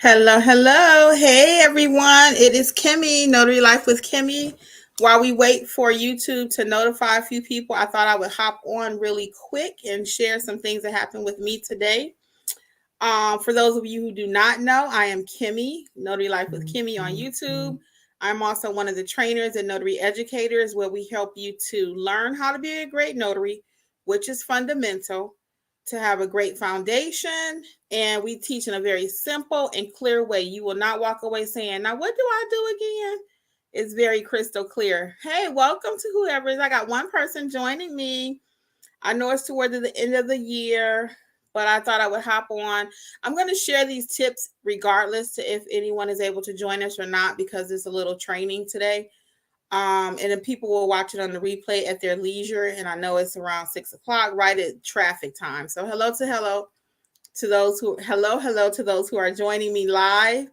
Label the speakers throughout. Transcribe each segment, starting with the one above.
Speaker 1: Hello, hello. Hey, everyone. It is Kimmi, Notary Life with Kimmi. While we wait for YouTube to notify a few people, I thought I would hop on really quick and share some things that happened with me today. For those of you who do not know, I am Kimmi, Notary Life with Kimmi on YouTube. I'm also one of the trainers and notary educators where we help you to learn how to be a great notary, which is fundamental, to have a great foundation. And we teach in a very simple and clear way. You will not walk away saying, now, what do I do again? It's very crystal clear. Hey, welcome to whoever is. I got one person joining me. I know it's toward the end of the year, but I thought I would hop on. I'm going to share these tips regardless to if anyone is able to join us or not, because it's a little training today. And then people will watch it on the replay at their leisure. And I know it's around 6 o'clock, right at traffic time. So hello to those who are joining me live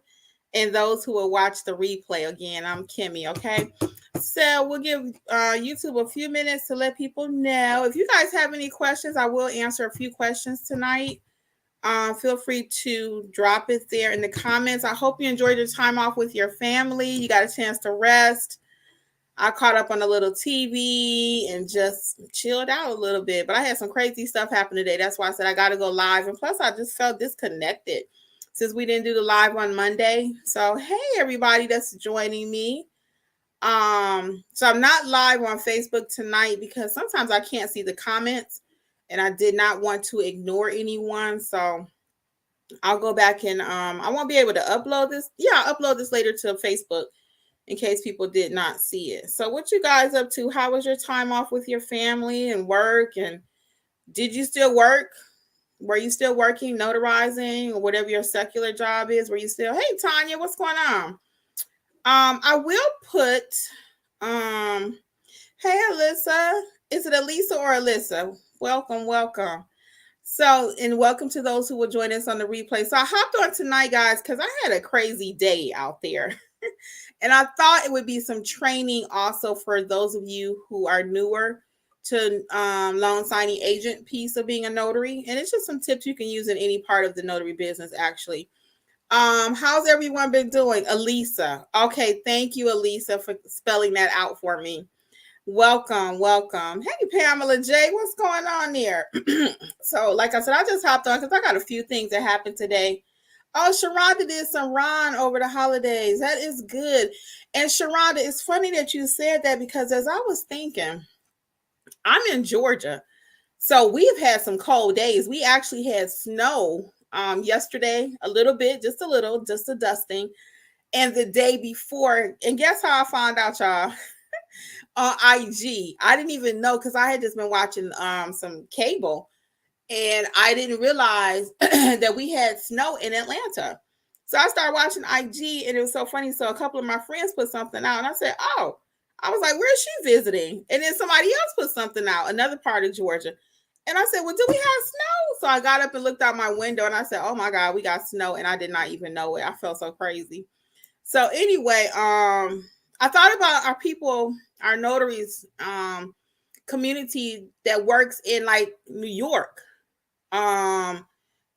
Speaker 1: and those who will watch the replay. Again, I'm Kimmi. Okay. So we'll give YouTube a few minutes to let people know. If you guys have any questions, I will answer a few questions tonight. Feel free to drop it there in the comments. I hope you enjoyed your time off with your family. You got a chance to rest. I caught up on a little TV and just chilled out a little bit. But I had some crazy stuff happen today. That's why I said I got to go live. And plus, I just felt disconnected since we didn't do the live on Monday. So, hey, everybody that's joining me. So I'm not live on Facebook tonight because sometimes I can't see the comments. And I did not want to ignore anyone. So I'll go back and I won't be able to upload this. Yeah, I'll upload this later to Facebook in case people did not see it. So what you guys up to? How was your time off with your family and work? And did you still work? Were you still working, notarizing, or whatever your secular job is? Were you still, hey Tanya, what's going on? I will put hey Alyssa. Is it Elisa or Alyssa? Welcome. So, and welcome to those who will join us on the replay. So I hopped on tonight, guys, because I had a crazy day out there. And I thought it would be some training also for those of you who are newer to loan signing agent piece of being a notary. And it's just some tips you can use in any part of the notary business, actually. How's everyone been doing? Elisa. Okay, thank you, Elisa, for spelling that out for me. Welcome. Hey, Pamela J, what's going on there? So, like I said, I just hopped on because I got a few things that happened today. Oh, Sharonda did some Ron over the holidays. That is good. And Sharonda, it's funny that you said that because as I was thinking, I'm in Georgia. So we've had some cold days. We actually had snow yesterday, a little bit, just a dusting. And the day before, and guess how I found out, y'all? On IG. I didn't even know because I had just been watching some cable. And I didn't realize that we had snow in Atlanta. So I started watching IG and it was so funny. So a couple of my friends put something out and I said, oh, I was like, where's she visiting? And then somebody else put something out, another part of Georgia. And I said, well, do we have snow? So I got up and looked out my window and I said, oh my God, we got snow. And I did not even know it. I felt so crazy. So anyway, I thought about our people, our notaries community that works in like New York,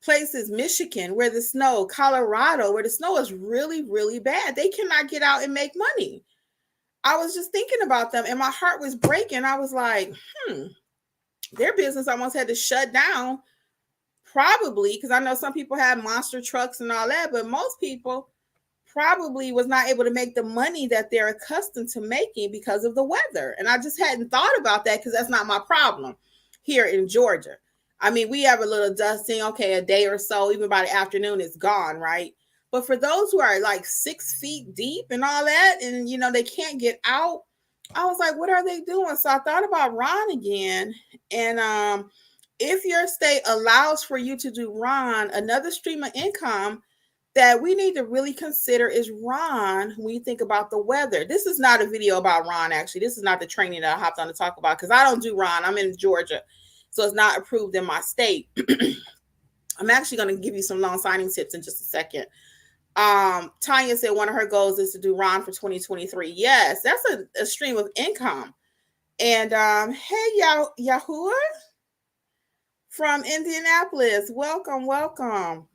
Speaker 1: places, Michigan, where the snow, Colorado, where the snow is really, really bad. They cannot get out and make money. I was just thinking about them and my heart was breaking. I was like, their business almost had to shut down, probably, because I know some people have monster trucks and all that, but most people probably was not able to make the money that they're accustomed to making because of the weather. And I just hadn't thought about that because that's not my problem here in Georgia. I mean, we have a little dusting, okay, a day or so, even by the afternoon, it's gone, right? But for those who are like 6 feet deep and all that, and you know, they can't get out, I was like, what are they doing? So I thought about Ron again. And if your state allows for you to do Ron, another stream of income that we need to really consider is Ron when you think about the weather. This is not a video about Ron, actually. This is not the training that I hopped on to talk about because I don't do Ron. I'm in Georgia. So it's not approved in my state. I'm actually going to give you some loan signing tips in just a second. Tanya said one of her goals is to do Ron for 2023. Yes, that's a stream of income. And hey, Yahuwah from Indianapolis. Welcome.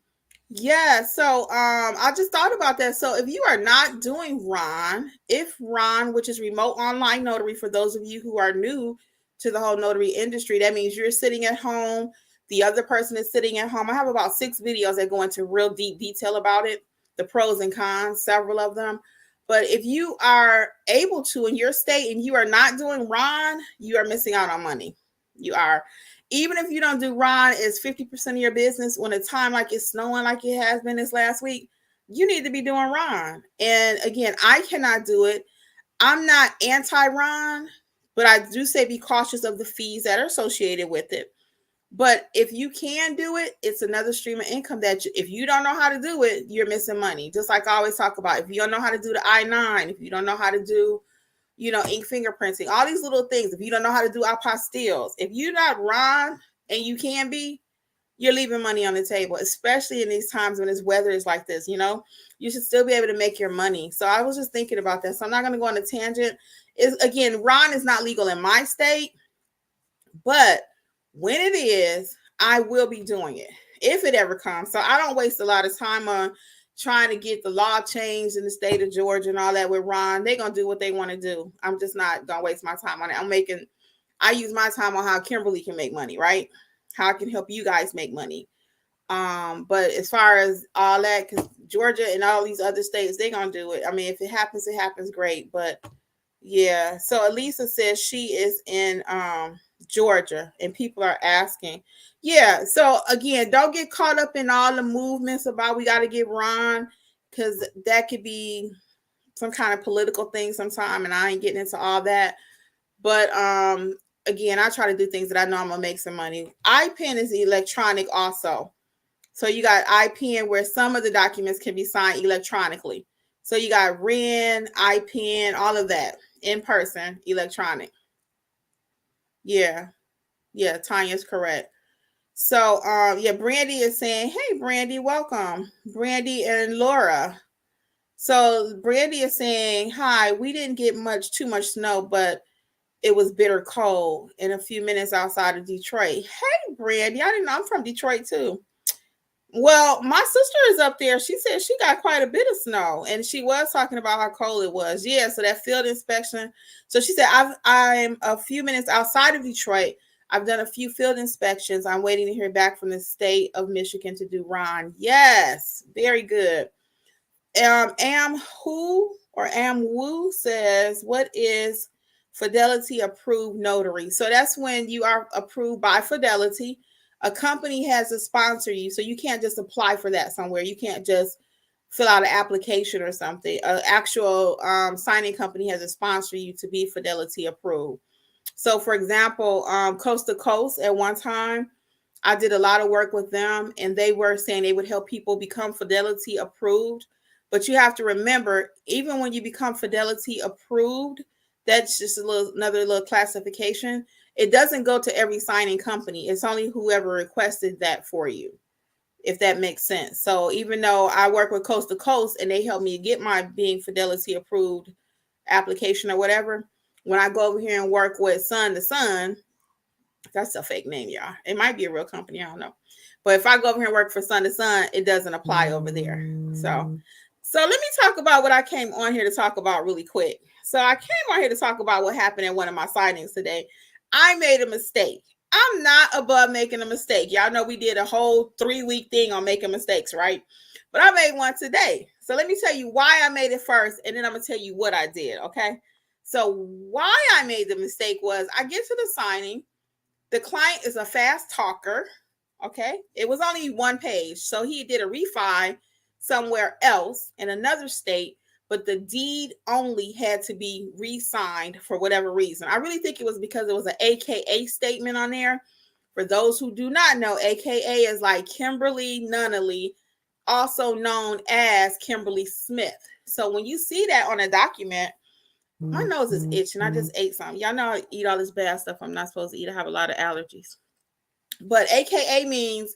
Speaker 1: Yeah, so I just thought about that. So if you are not doing Ron, if Ron, which is remote online notary, for those of you who are new to the whole notary industry, that means you're sitting at home, the other person is sitting at home. I have about 6 videos that go into real deep detail about it, the pros and cons, several of them. But if you are able to in your state and you are not doing Ron, you are missing out on money. You are. Even if you don't do Ron, it's 50% of your business. When a time like it's snowing like it has been this last week, you need to be doing Ron. And again, I cannot do it. I'm not anti-Ron, but I do say be cautious of the fees that are associated with it. But if you can do it, it's another stream of income that if you don't know how to do it, you're missing money. Just like I always talk about, if you don't know how to do the I-9, if you don't know how to do ink fingerprinting, all these little things. If you don't know how to do apostilles, if you're not Ron and you can be, you're leaving money on the table, especially in these times when this weather is like this. You should still be able to make your money. So I was just thinking about that. So I'm not going to go on a tangent. Again, Ron is not legal in my state, but when it is, I will be doing it if it ever comes. So I don't waste a lot of time on trying to get the law changed in the state of Georgia and all that with Ron. They're going to do what they want to do. I'm just not going to waste my time on it. I use my time on how Kimberly can make money, right? How I can help you guys make money. But as far as all that, because Georgia and all these other states, they're going to do it. I mean, if it happens, great. But yeah. So Elisa says she is in Georgia and people are asking. Yeah. So again, don't get caught up in all the movements about we got to get Ron, because that could be some kind of political thing sometime, and I ain't getting into all that. But again, I try to do things that I know I'm gonna make some money. IPEN is electronic also. So you got IPEN where some of the documents can be signed electronically. So you got REN, IPEN, all of that in person, electronic. Yeah. Yeah, Tanya's correct. So yeah, Brandy is saying, hey Brandy, welcome. Brandy and Laura. So Brandy is saying, hi, we didn't get too much snow, but it was bitter cold in a few minutes outside of Detroit. Hey Brandy, I didn't know, I'm from Detroit too. Well, my sister is up there. She said she got quite a bit of snow, and she was talking about how cold it was. Yeah, so that field inspection. So she said, I'm a few minutes outside of Detroit. I've done a few field inspections. I'm waiting to hear back from the state of Michigan to do Ron. Yes, very good. Am Woo says, what is Fidelity approved notary? So that's when you are approved by Fidelity. A company has to sponsor you, so you can't just apply for that somewhere. You can't just fill out an application or something. An actual signing company has to sponsor you to be Fidelity approved. So for example, Coast to Coast at one time, I did a lot of work with them, and they were saying they would help people become Fidelity approved. But you have to remember, even when you become Fidelity approved, that's just another little classification. It doesn't go to every signing company. It's only whoever requested that for you, if that makes sense. So even though I work with Coast to Coast and they help me get my being Fidelity approved application or whatever, when I go over here and work with Sun to Sun, that's a fake name, y'all. It might be a real company. I don't know. But if I go over here and work for Sun to Sun, it doesn't apply over there. So let me talk about what I came on here to talk about really quick. So I came on here to talk about what happened in one of my signings today. I made a mistake. I'm not above making a mistake. Y'all know we did a whole 3-week thing on making mistakes, right? But I made one today. So let me tell you why I made it first, and then I'm going to tell you what I did, okay? So why I made the mistake was I get to the signing. The client is a fast talker. Okay. It was only one page. So he did a refi somewhere else in another state, but the deed only had to be re-signed for whatever reason. I really think it was because it was an AKA statement on there. For those who do not know, AKA is like Kimberly Nunnally, also known as Kimberly Smith. So when you see that on a document, my nose is itching. I just ate something. Y'all know I eat all this bad stuff I'm not supposed to eat. I have a lot of allergies. But AKA means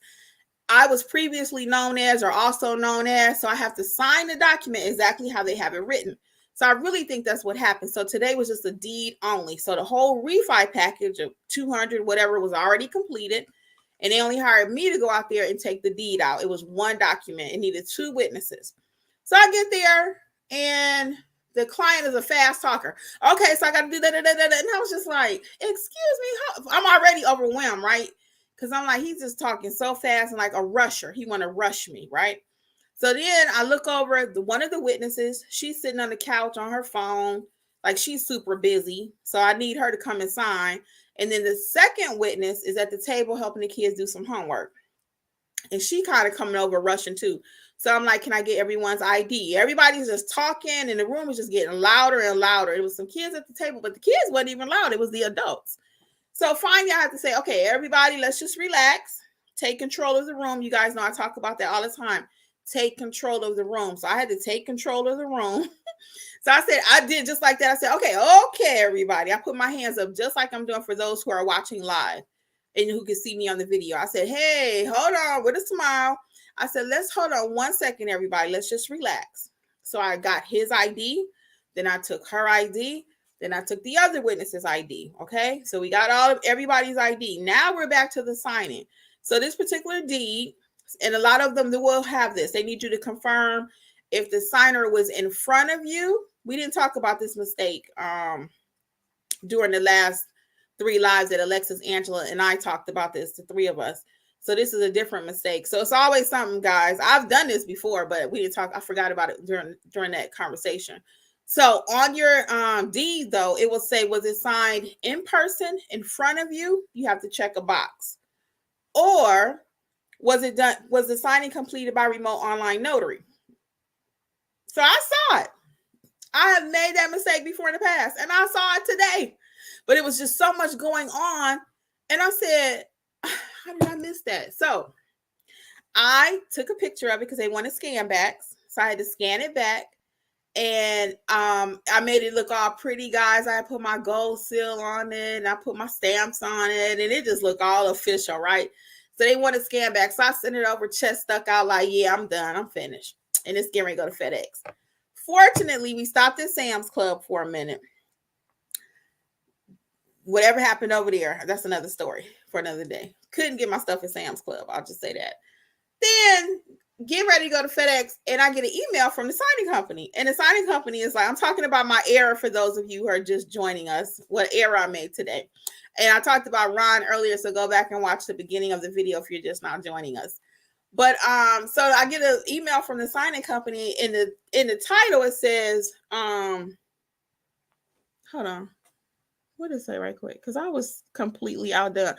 Speaker 1: I was previously known as or also known as. So I have to sign the document exactly how they have it written. So I really think that's what happened. So today was just a deed only. So the whole refi package of 200, whatever, was already completed. And they only hired me to go out there and take the deed out. It was one document. It needed 2 witnesses. So I get there and the client is a fast talker. Okay, so I got to do that. And I was just like, excuse me. I'm already overwhelmed, right? Because I'm like, he's just talking so fast and like a rusher. He want to rush me, right? So then I look over one of the witnesses. She's sitting on the couch on her phone. Like she's super busy. So I need her to come and sign. And then the second witness is at the table helping the kids do some homework. And she kind of coming over rushing too. So I'm like, can I get everyone's ID? Everybody's just talking and the room is just getting louder and louder. It was some kids at the table, but the kids wasn't even loud. It was the adults. So finally I have to say, okay, everybody, let's just relax. Take control of the room. You guys know I talk about that all the time. Take control of the room. So I had to take control of the room. So I said, I did just like that. I said, okay, everybody. I put my hands up just like I'm doing for those who are watching live and who can see me on the video. I said, hey, hold on with a smile. I said, let's hold on 1 second, everybody. Let's just relax. So I got his ID. Then I took her ID. Then I took the other witness's ID. Okay. So we got everybody's ID. Now we're back to the signing. So this particular deed, and a lot of them will have this. They need you to confirm if the signer was in front of you. We didn't talk about this mistake during the last 3 lives that Alexis, Angela, and I talked about this, the 3 of us. So this is a different mistake. So it's always something, guys. I've done this before, but we didn't talk. I forgot about it during that conversation. So on your deed, though, it will say, was it signed in person in front of you? You have to check a box. Or was the signing completed by remote online notary? So I saw it. I have made that mistake before in the past, and I saw it today. But it was just so much going on. And I said, how did I miss that? So I took a picture of it because they wanted scan backs. So I had to scan it back. And I made it look all pretty, guys. I put my gold seal on it, and I put my stamps on it, and it just looked all official, right? So they wanted scan back. So I sent it over, chest stuck out like, yeah, I'm done. I'm finished. And it's getting ready to go to FedEx. Fortunately, we stopped at Sam's Club for a minute. Whatever happened over there, that's another story for another day. Couldn't get my stuff at Sam's Club. I'll just say that. Then get ready to go to FedEx, and I get an email from the signing company. And the signing company is like, I'm talking about my error for those of you who are just joining us, what error I made today. And I talked about Ron earlier, so go back and watch the beginning of the video if you're just now joining us. But so I get an email from the signing company. In the title, it says, hold on. What did it say right quick? Because I was completely outdone.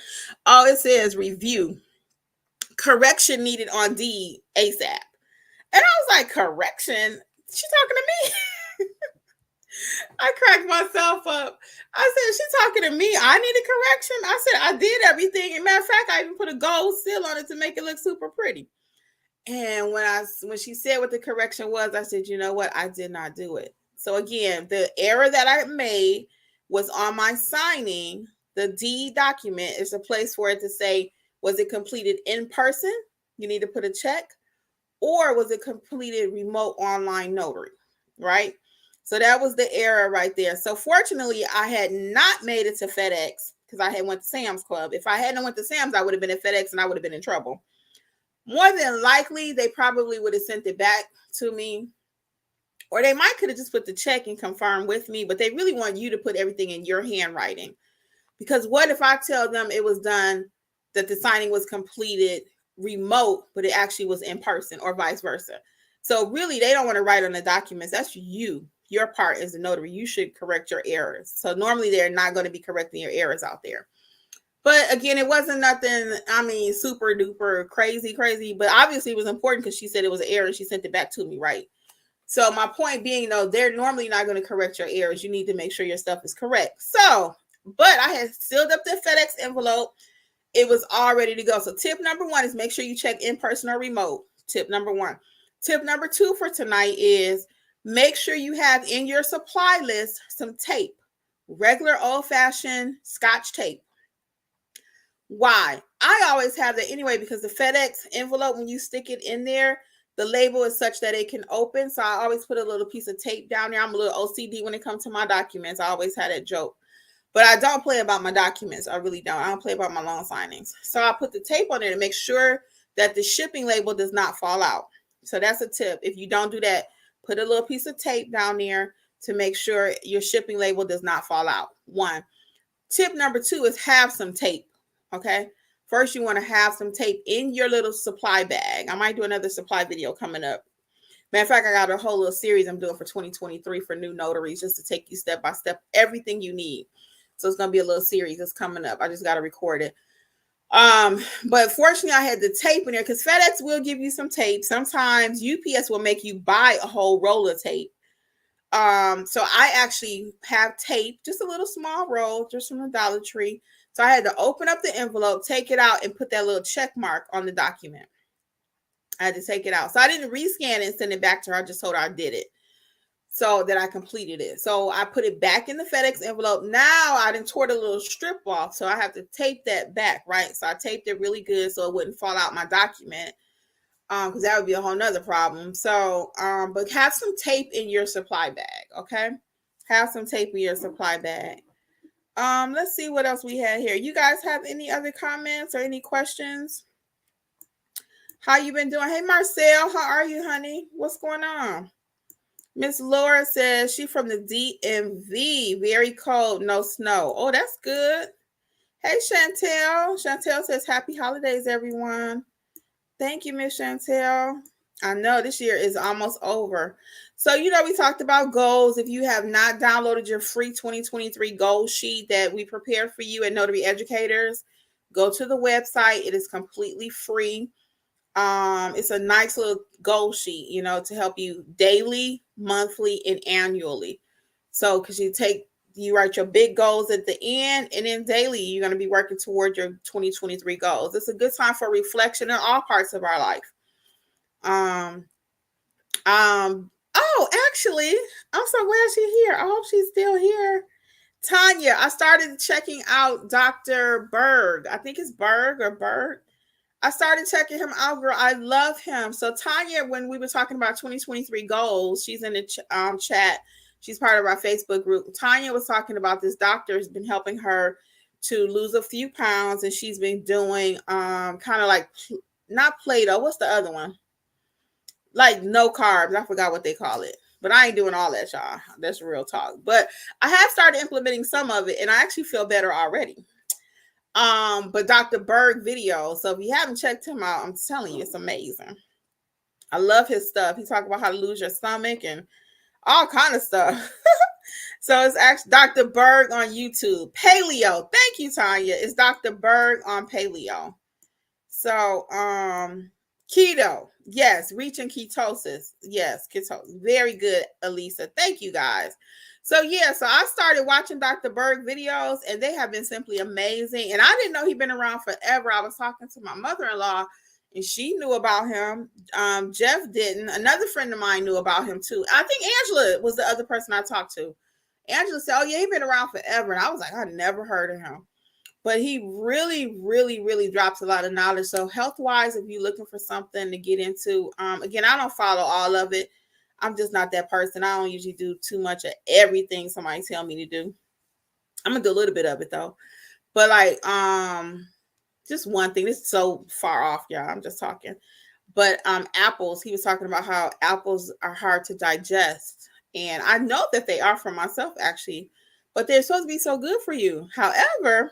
Speaker 1: Oh, it says review. Correction needed on deed ASAP. And I was like, correction? She's talking to me. I cracked myself up. I said, she's talking to me. I need a correction. I said, I did everything. And matter of fact, I even put a gold seal on it to make it look super pretty. And when she said what the correction was, I said, you know what? I did not do it. So again, the error that I made was on my signing. The deed document is a place for it to say, was it completed in person? You need to put a check. Or was it completed remote online notary? Right? So that was the error right there. So fortunately, I had not made it to FedEx because I had went to Sam's Club. If I hadn't went to Sam's, I would have been at FedEx and I would have been in trouble. More than likely, they probably would have sent it back to me. Or they might could have just put the check and confirmed with me, but they really want you to put everything in your handwriting. Because what if I tell them it was done, that the signing was completed remote, but it actually was in person or vice versa? So really, they don't want to write on the documents. That's you. Your part as a notary. You should correct your errors. So normally they're not going to be correcting your errors out there. But again, it wasn't nothing, I mean, super duper crazy. But obviously it was important because she said it was an error and she sent it back to me, right? So my point being, though, they're normally not going to correct your errors. You need to make sure your stuff is correct. So, but I had sealed up the FedEx envelope. It was all ready to go. So tip number 1 is make sure you check in person or remote. Tip number 1. Tip number 2 for tonight is make sure you have in your supply list some tape, regular old-fashioned Scotch tape. Why? I always have that anyway because the FedEx envelope, when you stick it in there, the label is such that it can open. So I always put a little piece of tape down there. I'm a little OCD when it comes to my documents. I always had that joke. But I don't play about my documents. I really don't. I don't play about my loan signings. So I put the tape on there to make sure that the shipping label does not fall out. So that's a tip. If you don't do that, put a little piece of tape down there to make sure your shipping label does not fall out. One. Tip number 2 is have some tape. Okay. First, you want to have some tape in your little supply bag. I might do another supply video coming up. Matter of fact, I got a whole little series I'm doing for 2023 for new notaries, just to take you step by step, everything you need. So it's going to be a little series that's coming up. I just got to record it. But fortunately I had the tape in there because FedEx will give you some tape. Sometimes UPS will make you buy a whole roll of tape. So I actually have tape, just a little small roll, just from the Dollar Tree. So I had to open up the envelope, take it out, and put that little check mark on the document. I had to take it out. So I didn't rescan it and send it back to her. I just told her I did it, so that I completed it. So I put it back in the FedEx envelope. Now I didn't tore the little strip off, so I have to tape that back, right? So I taped it really good so it wouldn't fall out my document, because that would be a whole nother problem. So, but have some tape in your supply bag, okay? Have some tape in your supply bag. Let's see what else we had here. You guys have any other comments or any questions? How you been doing? Hey, Marcel, how are you, honey? What's going on? Miss Laura says she from the DMV. Very cold, no snow. Oh, that's good. Hey, Chantel. Chantel says happy holidays, everyone. Thank you, Miss Chantel. I know this year is almost over. So, we talked about goals. If you have not downloaded your free 2023 goal sheet that we prepared for you at Notary Educators, go to the website. It is completely free. It's a nice little goal sheet, to help you daily, monthly, and annually. So, because you write your big goals at the end, and then daily, you're going to be working toward your 2023 goals. It's a good time for reflection in all parts of our life. Oh, actually, I'm so glad she's here. I hope she's still here. Tanya, I started checking out Dr. Berg. I think it's Berg or Berg. I started checking him out, girl. I love him. So Tanya, when we were talking about 2023 goals, she's in the chat. She's part of our Facebook group. Tanya was talking about this doctor has been helping her to lose a few pounds, and she's been doing kind of like, not Play-Doh. What's the other one? Like no carbs. I forgot what they call it. But I ain't doing all that, y'all. That's real talk. But I have started implementing some of it, and I actually feel better already. But Dr. Berg video. So if you haven't checked him out, I'm telling you, it's amazing. I love his stuff. He talks about how to lose your stomach and all kind of stuff. So it's actually Dr. Berg on YouTube. Paleo. Thank you, Tanya. It's Dr. Berg on Paleo. So, keto. Yes. Reaching ketosis. Yes. Ketosis. Very good, Elisa. Thank you, guys. So so I started watching Dr. Berg videos, and they have been simply amazing. And I didn't know he'd been around forever. I was talking to my mother-in-law, and she knew about him. Jeff didn't. Another friend of mine knew about him too. I think Angela was the other person I talked to. Angela said, "Oh yeah, he's been around forever." And I was like, I never heard of him. But he really, really, really drops a lot of knowledge. So health-wise, if you're looking for something to get into, again, I don't follow all of it. I'm just not that person. I don't usually do too much of everything somebody tell me to do. I'm gonna do a little bit of it though. But like, just one thing. This is so far off, y'all. I'm just talking. But apples, he was talking about how apples are hard to digest. And I know that they are for myself, actually, but they're supposed to be so good for you. However,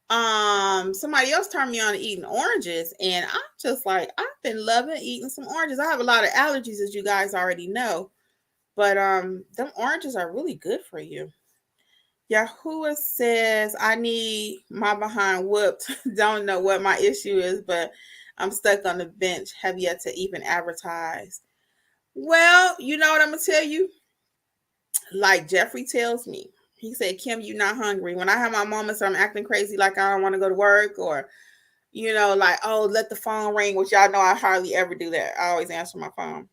Speaker 1: somebody else turned me on to eating oranges, and I'm just like, I've been loving eating some oranges. I have a lot of allergies, as you guys already know, but them oranges are really good for you. Yahuwah says I need my behind whooped. Don't know what my issue is, but I'm stuck on the bench. Have yet to even advertise. Well, you know what I'm gonna tell you? Like Jeffrey tells me, he said, Kim, you're not hungry. When I have my moments where I'm acting crazy, like I don't want to go to work, or, like, oh, let the phone ring, which y'all know I hardly ever do that. I always answer my phone.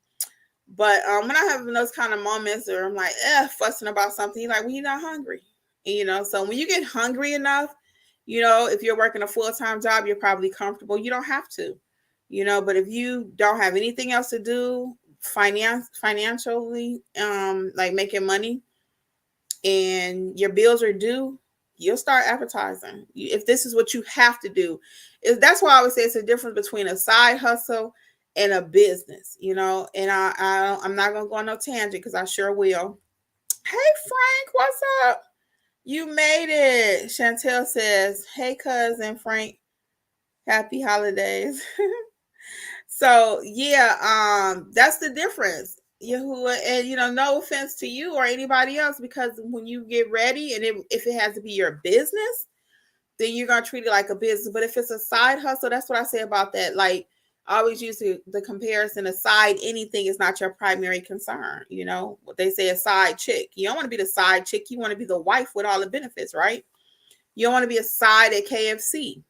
Speaker 1: But when I have those kind of moments where I'm like, fussing about something, he's like, well, you're not hungry. So when you get hungry enough, if you're working a full-time job, you're probably comfortable. You don't have to, but if you don't have anything else to do financially, like making money, and your bills are due, you'll start advertising. If this is what you have to do, that's why I always say it's a difference between a side hustle and a business, you know. And I'm not gonna go on no tangent because I sure will. Hey Frank, what's up? You made it. Chantel says, "Hey cousin Frank, happy holidays." So yeah, that's the difference. Yahuwah, and no offense to you or anybody else, because when you get ready, and if it has to be your business, then you're gonna treat it like a business. But if it's a side hustle, that's what I say about that. Like I always use the comparison: aside anything is not your primary concern. You know what they say, a side chick. You don't want to be the side chick. You want to be the wife with all the benefits, right? You don't want to be a side at KFC.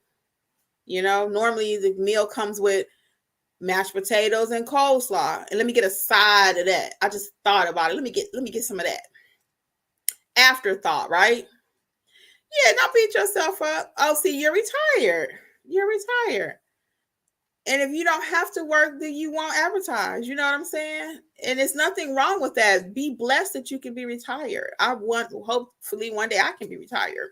Speaker 1: Normally the meal comes with mashed potatoes and coleslaw, and let me get a side of that. I just thought about it. Let me get some of that. Afterthought, right? Yeah, don't beat yourself up. Oh, see, you're retired. You're retired. And if you don't have to work, then you won't advertise. You know what I'm saying? And there's nothing wrong with that. Be blessed that you can be retired. Hopefully one day I can be retired.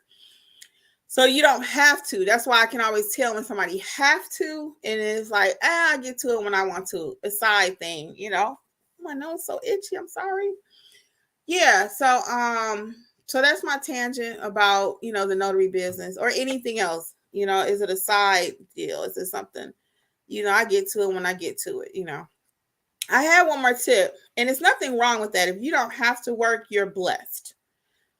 Speaker 1: So you don't have to. That's why I can always tell when somebody have to, and it's like, I get to it when I want to. A side thing, My nose so itchy. I'm sorry. Yeah. So that's my tangent about the notary business or anything else. Is it a side deal? Is it something? I get to it when I get to it. I have one more tip, and it's nothing wrong with that. If you don't have to work, you're blessed.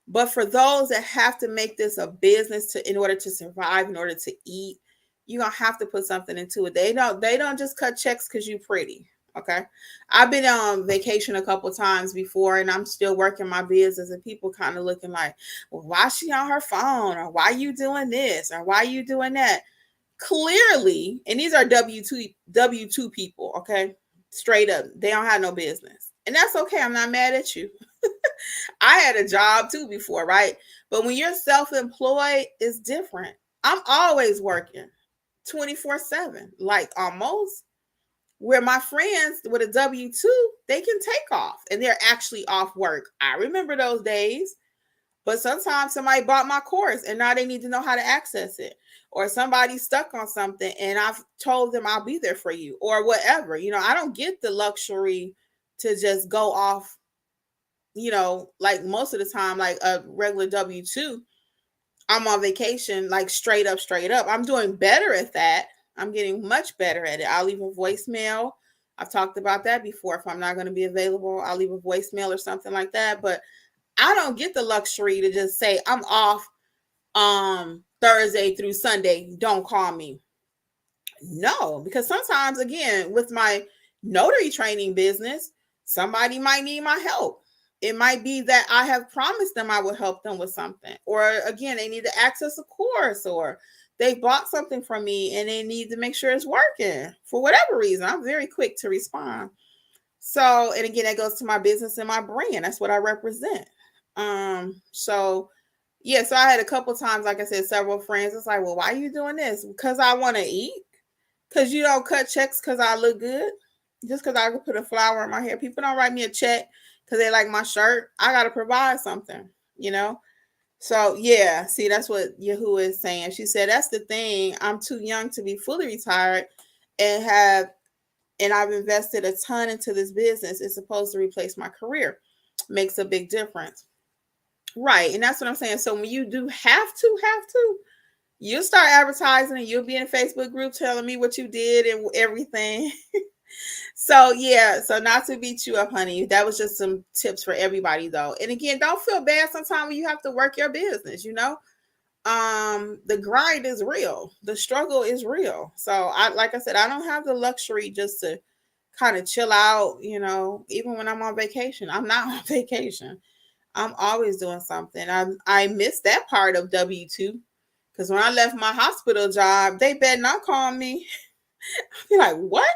Speaker 1: But for those that have to make this a business in order to survive, in order to eat, you're gonna have to put something into it. They don't just cut checks because you're pretty. Okay. I've been on vacation a couple times before, and I'm still working my business, and people kind of looking like, well, why is she on her phone? Or why are you doing this? Or why are you doing that? Clearly, and these are W2 people, okay? Straight up. They don't have no business. And that's okay. I'm not mad at you. I had a job too before, right? But when you're self-employed, it's different. I'm always working 24/7, like almost. Where my friends with a W2, they can take off and they're actually off work. I remember those days. But sometimes somebody bought my course and now they need to know how to access it. Or somebody's stuck on something and I've told them I'll be there for you or whatever. I don't get the luxury to just go off, like most of the time, like a regular W2. I'm on vacation, like straight up. I'm doing better at that. I'm getting much better at it. I'll leave a voicemail. I've talked about that before. If I'm not going to be available, I'll leave a voicemail or something like that. But I don't get the luxury to just say I'm off Thursday through Sunday. Don't call me. No, because sometimes, again, with my notary training business, somebody might need my help. It might be that I have promised them I would help them with something. Or again, they need to access a course or they bought something from me and they need to make sure it's working for whatever reason. I'm very quick to respond. So, and again, that goes to my business and my brand. That's what I represent. So yeah, so I had a couple times, like I said, several friends. It's like, well, why are you doing this? Because I want to eat. Because you don't cut checks because I look good. Just because I could put a flower in my hair. People don't write me a check because they like my shirt. I got to provide something. So yeah, see, that's what Yahuwah is saying. She said, that's the thing. I'm too young to be fully retired and I've invested a ton into this business. It's supposed to replace my career. Makes a big difference. Right. And that's what I'm saying. So when you do have to, you'll start advertising and you'll be in a Facebook group telling me what you did and everything. So yeah, so not to beat you up, honey. That was just some tips for everybody though. And again, don't feel bad sometimes when you have to work your business, the grind is real. The struggle is real. So like I said, I don't have the luxury just to kind of chill out, even when I'm on vacation. I'm not on vacation. I'm always doing something. I miss that part of W2 because when I left my hospital job, they better not call me. I'd be like, what?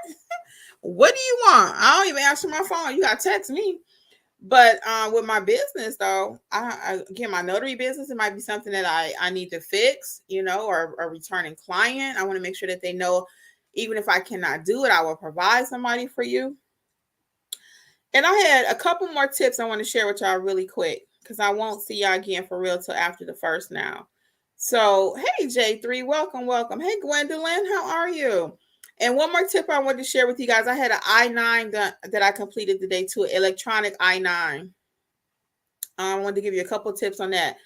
Speaker 1: What do you want? I don't even answer my phone. You got to text me. But with my business, though, again, my notary business, it might be something that I need to fix, or a returning client. I want to make sure that they know, even if I cannot do it, I will provide somebody for you. And I had a couple more tips I want to share with y'all really quick because I won't see y'all again for real till after the first now. So, hey, J3, welcome. Hey, Gwendolyn, how are you? And one more tip I wanted to share with you guys. I had an I-9 that I completed today too, electronic I-9. I wanted to give you a couple tips on that.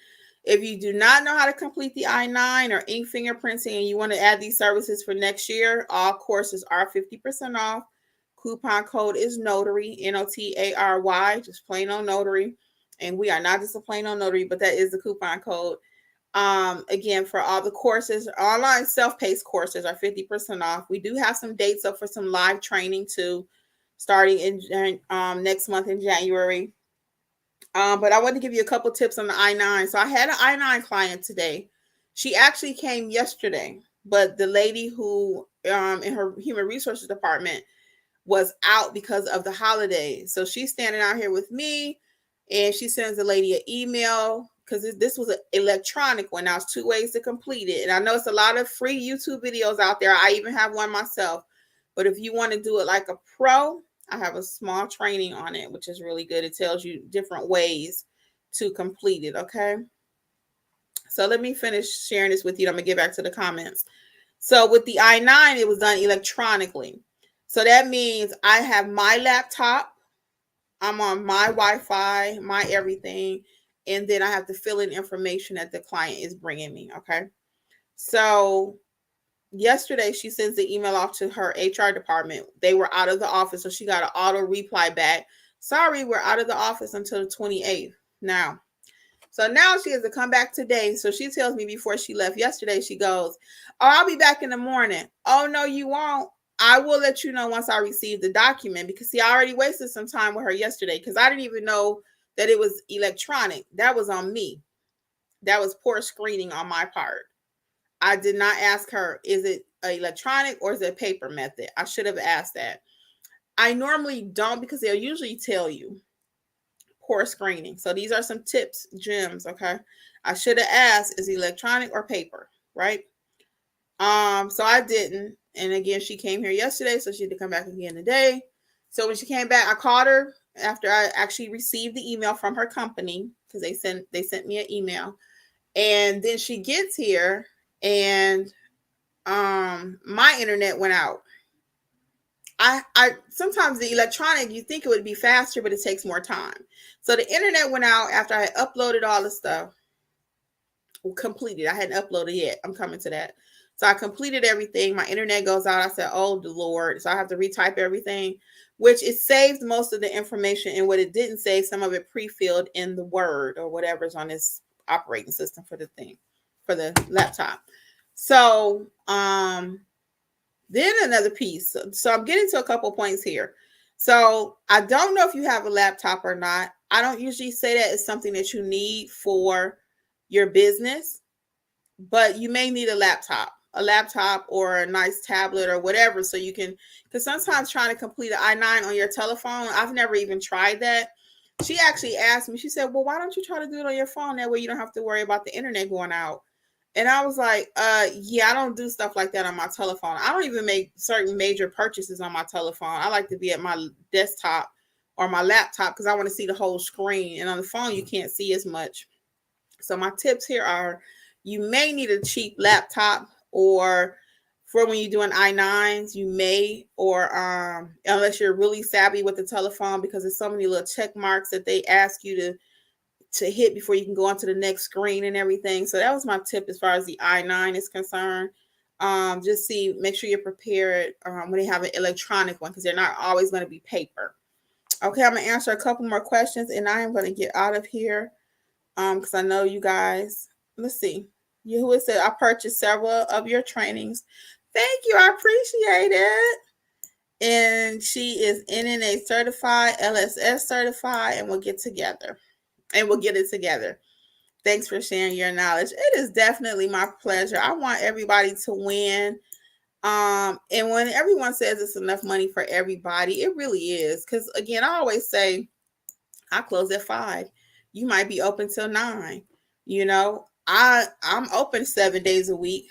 Speaker 1: If you do not know how to complete the I-9 or ink fingerprinting and you want to add these services for next year, all courses are 50% off. Coupon code is Notary, Notary, just plain on Notary. And we are not just a plain on Notary, but that is the coupon code. Again, for all the courses, online self-paced courses are 50% off. We do have some dates up for some live training too, starting in next month in January. But I want to give you a couple tips on the I-9. So I had an I-9 client today. She actually came yesterday, but the lady who in her human resources department was out because of the holidays. So she's standing out here with me, and she sends the lady an email because this was an electronic one. Now it's 2 ways to complete it. And I know it's a lot of free YouTube videos out there. I even have one myself. But if you want to do it like a pro, I have a small training on it, which is really good. It tells you different ways to complete it. Okay. So let me finish sharing this with you. I'm going to get back to the comments. So with the I-9, it was done electronically. So that means I have my laptop, I'm on my Wi-Fi, my everything, and then I have to fill in information that the client is bringing me, okay? So yesterday, she sends the email off to her HR department. They were out of the office, so she got an auto reply back. Sorry, we're out of the office until the 28th now. So now she has to come back today. So she tells me before she left yesterday, she goes, oh, I'll be back in the morning. Oh, no, you won't. I will let you know once I receive the document, because see, I already wasted some time with her yesterday because I didn't even know that it was electronic. That was on me. That was poor screening on my part. I did not ask her, is it electronic or is it a paper method? I should have asked that. I normally don't because they'll usually tell you. Poor screening. So these are some tips, gems, okay? I should have asked, is electronic or paper, right? So I didn't. And again, she came here yesterday, so she had to come back again today. So when she came back, I called her after I actually received the email from her company, because they sent me an email. And then she gets here and my internet went out. I sometimes the electronic, you think it would be faster, but it takes more time. So the internet went out after I had uploaded all the stuff. Completed. I hadn't uploaded yet. I'm coming to that. So I completed everything. My internet goes out. I said, oh, the Lord. So I have to retype everything, which it saved most of the information. And what it didn't save, some of it pre-filled in the Word or whatever's on this operating system for the thing, for the laptop. So then another piece. So I'm getting to a couple points here. So I don't know if you have a laptop or not. I don't usually say that it's something that you need for your business, but you may need a laptop or a nice tablet or whatever. So you can, because sometimes trying to complete an I-9 on your telephone, I've never even tried that. She actually asked me, she said, well, why don't you try to do it on your phone? That way you don't have to worry about the internet going out. And I was like, yeah, I don't do stuff like that on my telephone. I don't even make certain major purchases on my telephone. I like to be at my desktop or my laptop because I want to see the whole screen. And on the phone, you can't see as much. So my tips here are, you may need a cheap laptop, or for when you're doing I-9s, you may, or unless you're really savvy with the telephone, because there's so many little check marks that they ask you to hit before you can go on to the next screen and everything. So that was my tip as far as the I-9 is concerned. Just make sure you're prepared when they have an electronic one, because they're not always going to be paper. Okay, I'm going to answer a couple more questions, and I am going to get out of here because I know you guys. Let's see. Yahuwah said, I purchased several of your trainings. Thank you. I appreciate it. And she is NNA certified, LSS certified, and we'll get together. And we'll get it together. Thanks for sharing your knowledge. It is definitely my pleasure. I want everybody to win. And when everyone says it's enough money for everybody, it really is. Because again, I always say, I close at 5. You might be open till 9. You know, I'm open 7 days a week,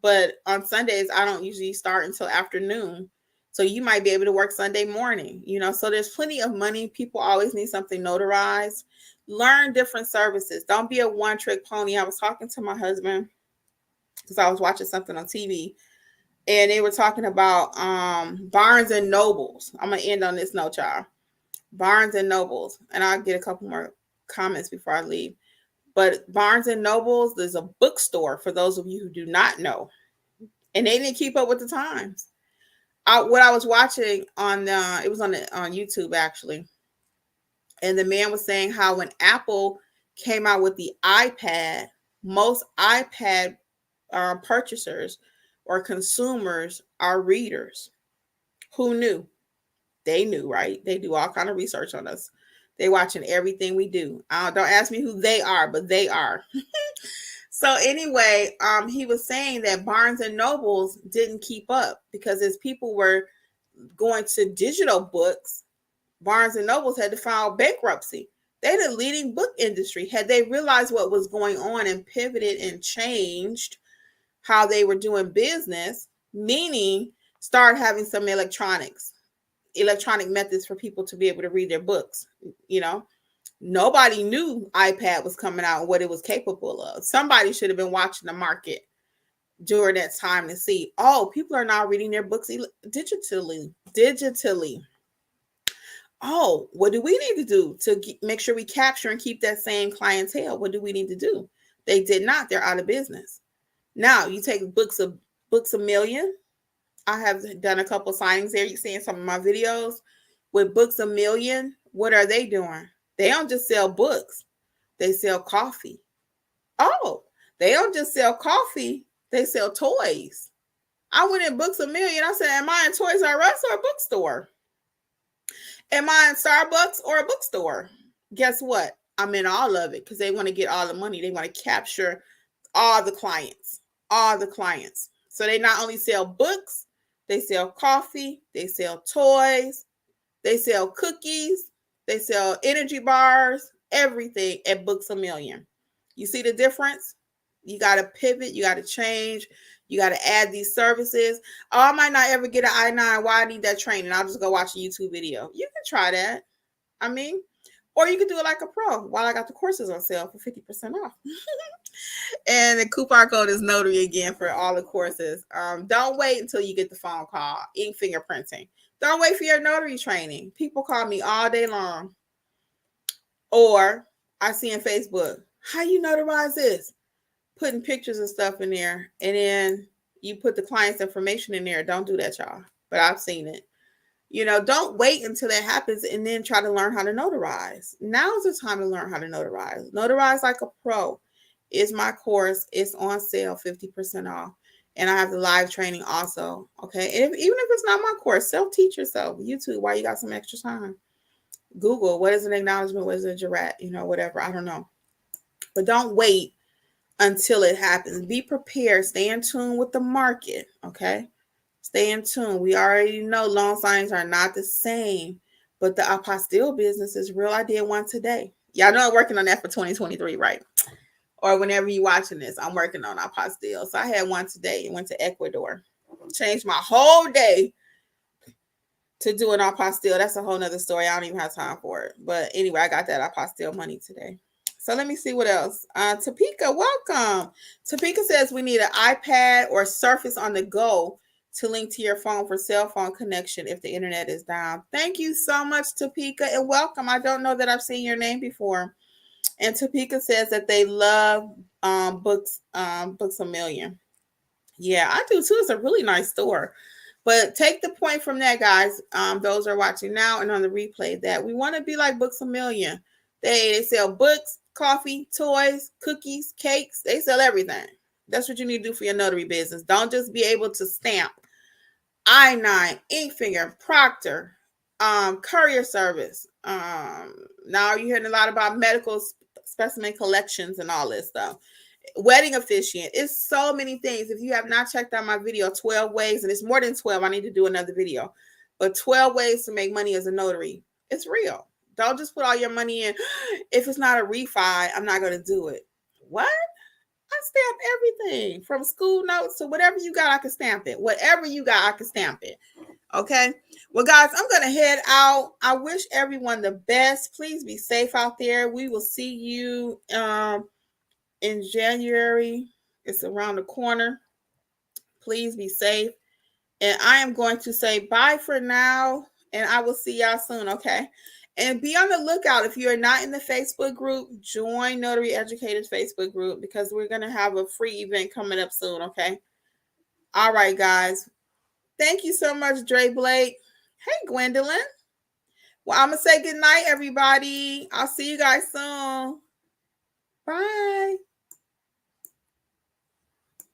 Speaker 1: but on Sundays, I don't usually start until afternoon. So you might be able to work Sunday morning, you know, so there's plenty of money. People always need something notarized. Learn different services. Don't be a one-trick pony. I was talking to my husband because I was watching something on TV, and they were talking about Barnes and Nobles. I'm gonna end on this note, y'all. Barnes and Nobles, and I'll get a couple more comments before I leave. But Barnes and Nobles is a bookstore for those of you who do not know, and they didn't keep up with the times. What I was watching on it was on YouTube actually, and the man was saying how when Apple came out with the iPad, most iPad purchasers or consumers are readers. Who knew? They knew, right? They do all kind of research on us. They watching everything we do. Don't ask me who they are, but they are. So anyway, he was saying that Barnes and Nobles didn't keep up because as people were going to digital books, Barnes and Nobles had to file bankruptcy. They're the leading book industry. Had they realized what was going on and pivoted and changed how they were doing business, meaning start having some electronic methods for people to be able to read their books. Nobody knew iPad was coming out and what it was capable of. Somebody should have been watching the market during that time to see, people are now reading their books digitally. Oh, what do we need to do to make sure we capture and keep that same clientele? What do we need to do? They did not. They're out of business. Now, you take Books a Million. I have done a couple signings there. You see in some of my videos with Books a Million. What are they doing? They don't just sell books. They sell coffee. Oh, they don't just sell coffee. They sell toys. I went in Books a Million. I said, am I in Toys R Us or a bookstore? Am I in Starbucks or a bookstore? Guess what? I'm in all of it because they want to get all the money. They want to capture all the clients. So they not only sell books, they sell coffee, they sell toys, they sell cookies, they sell energy bars, everything at Books a Million. You see the difference? You got to pivot. You got to change. You got to add these services. I might not ever get an I-9. Why I need that training? I'll just go watch a YouTube video. You can try that. Or you can do it like a pro while I got the courses on sale for 50% off. And the coupon code is Notary again for all the courses. Don't wait until you get the phone call. Ink fingerprinting. Don't wait for your notary training. People call me all day long. Or I see in Facebook, how you notarize this? Putting pictures and stuff in there. And then you put the client's information in there. Don't do that, y'all. But I've seen it. Don't wait until that happens and then try to learn how to notarize. Now's the time to learn how to notarize. Notarize like a pro is my course. It's on sale, 50% off. And I have the live training also. Okay. And even if it's not my course, self-teach yourself. YouTube, while you got some extra time. Google, what is an acknowledgement? What is a jurat? Whatever. I don't know. But don't wait until it happens. Be prepared. Stay in tune with the market. Okay. Stay in tune. We already know loan signings are not the same, but the apostille business is real. I did one today. Y'all know I'm working on that for 2023, right? Or whenever you're watching this, I'm working on apostille. So I had one today and went to Ecuador. Changed my whole day to do an apostille. That's a whole nother story. I don't even have time for it. But anyway, I got that apostille money today. So let me see what else. Topeka, welcome. Topeka says we need an iPad or Surface on the go to link to your phone for cell phone connection if the internet is down. Thank you so much, Topeka, and welcome. I don't know that I've seen your name before. And Topeka says that they love Books a Million. Yeah, I do too. It's a really nice store. But take the point from that, guys. Those are watching now and on the replay that we want to be like Books a Million. They sell books, coffee, toys, cookies, cakes. They sell everything. That's what you need to do for your notary business. Don't just be able to stamp I-9, ink finger, proctor, courier service. Now you're hearing a lot about medical specimen collections and all this stuff. Wedding officiant. It's so many things. If you have not checked out my video, 12 ways, and it's more than 12, I need to do another video. But 12 ways to make money as a notary. It's real. Don't just put all your money in. If it's not a refi, I'm not going to do it. What? I stamp everything from school notes to whatever you got, I can stamp it. Whatever you got, I can stamp it. Okay. Well, guys, I'm going to head out. I wish everyone the best. Please be safe out there. We will see you in January. It's around the corner. Please be safe. And I am going to say bye for now. And I will see y'all soon, okay? And be on the lookout. If you are not in the Facebook group, join Notary Educators Facebook group because we're going to have a free event coming up soon, okay? All right, guys. Thank you so much, Dre Blake. Hey, Gwendolyn. Well, I'm going to say good night, everybody. I'll see you guys soon. Bye.